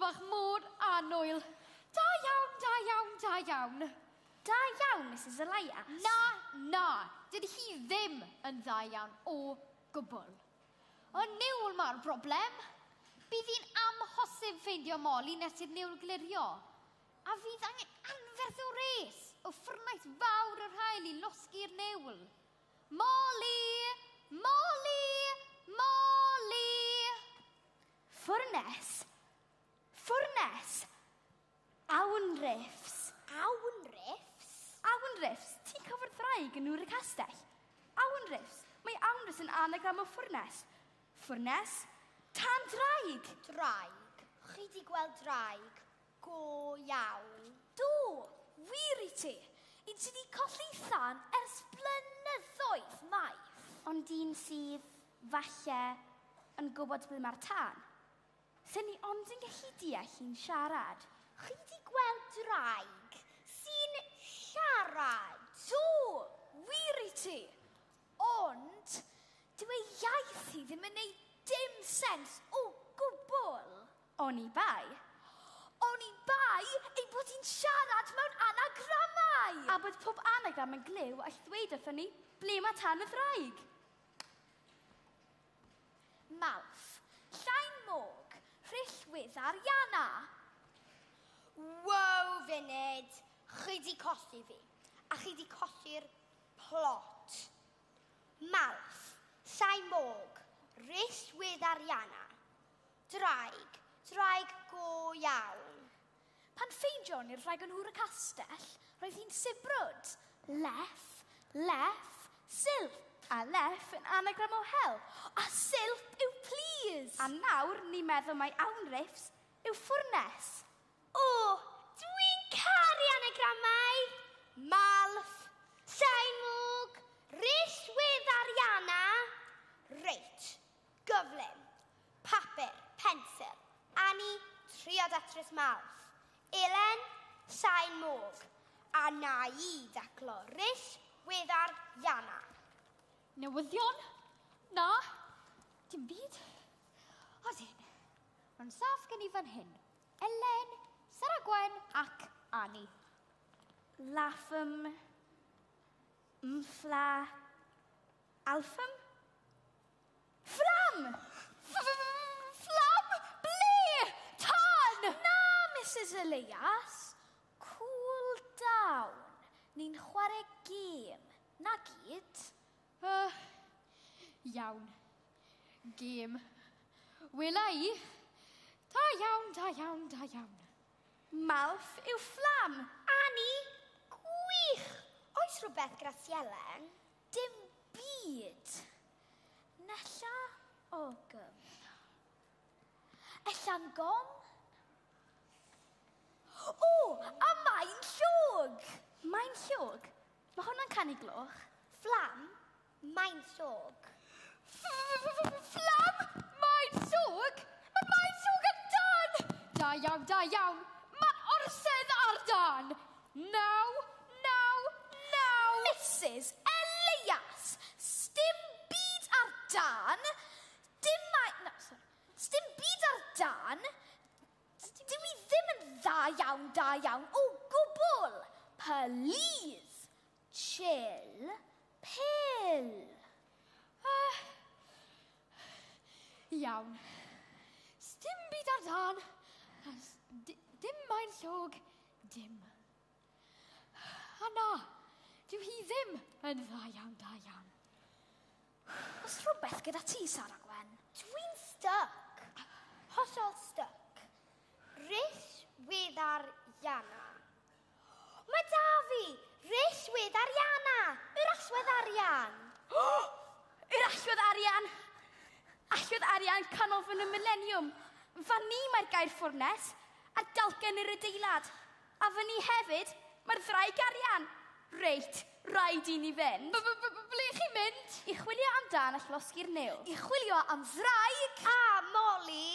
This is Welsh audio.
bach mor annwyl. Da iawn, da iawn, da iawn. Da iawn, Mrs Elias. Na, dydy hi ddim yn dda iawn o gwbl. Y niwl mae'r broblem. Bydd hi'n amhosib ffeindio Molly nes i'r niwl glirio. A fydd angen anferth o res o ffyrnais fawr yr hael I losgi'r niwl. Molly! Molly! Molly! Ffwrnes? Ffwrnes? Awnriffs? Awnriffs? Awnriffs? Ti'n cofio'r ddraig yn Urdd Castell? Awnriffs? Mae awnriffs yn anagram o ffwrnes. Ffwrnes? Tan draig? Draig. Chi di gweld draig? Go iawn. Do, wir I ti. Un sydd wedi colli than ers blynyddoedd maith. Ond un sydd, falle, yn gwybod ble mae'r tân. Sy'n ni ond yn gallu deall hi'n siarad. Chi di gweld draig sy'n siarad? Do, wir I ti. Ond, dyw ei iaith hi ddim yn neud dim sens o gwbl. Oni bai. Oni bai ei bod hi'n siarad mewn anagramau. A bod pob anagram yn glyw all ddweud wrthon ni ble mae tan y ddraig. Mawrth, llain môg, rhillwyddar Iana. Wow, funud. Chi di colli fi. A chi di colli'r plot. Mawrth, llain môg, rhillwyddar Iana. Draig. Draig go iawn. Pan ffeindion ni'r rhaeg yn Urdd Castell, roedd hi'n sibrwd. Leff, silp. A leff yn anagram o hel. A silp yw please. A nawr ni'n meddwl mai awnriffs yw ffwrnes. O, dwi'n caru anagramau. Malf, saimwg, rhillwyddar Iana. Reit, gyflym, papur, pensil. Annie, trio datrys Malf. Elen, sain môg. A na I daclo rhillwyddar Iana. Newyddion? Na, dim byd. Odyn, mae'n saff gen I fan hyn. Elen, Sarah Gwen ac Annie. Laffym, mfla, alffym? Fflam! Fflam? Ble? Tan! Na, Mrs Elias. Cool down. Ni'n chwarae gêm. Na gyd. Iawn. Gêm. Wela I. Da iawn, da iawn, da iawn. Malf yw fflam. Annie, gwych. Oes rhywbeth Gracielen? Dim byd. Nella ogym. Ella'n gom? O, a mae'n llwg. Mae'n llwg? Mae hwnna'n canu gloch. Fflam, mae'n llwg. Fflam, mae'n llwg. Mae mae'n llwg yn dan. Da iawn, da iawn. Mae'n orsedd ar dan. Naw. Mrs Elias, sdim byd ar dan. Sdim byd ar dan. Dyw I ddim yn da iawn o gwbl. Please, chill, pill. Iawn. Sdim byd ar dan. Dim mae'n llwg. Dim. A na, dyw hi ddim yn dda iawn. Oes rhywbeth gyda ti, Sarah Gwen? Dwi'n stuck. Hollol stuck. Rhillwyddar Iana. Mae da fi. Rhillwyddar Iana. Yr allwedd arian. Yr allwedd arian. Allwedd arian canolfan y millennium. Fan ni mae'r gair ffwrnes, a dalgen yr adeilad. A fan ni hefyd, mae'r ddraig arian. Reit, rhaid I ni fynd. Ble chi'n mynd? I chwilio amdan all losgi'r niwl. I chwilio am ddraig. A Molly.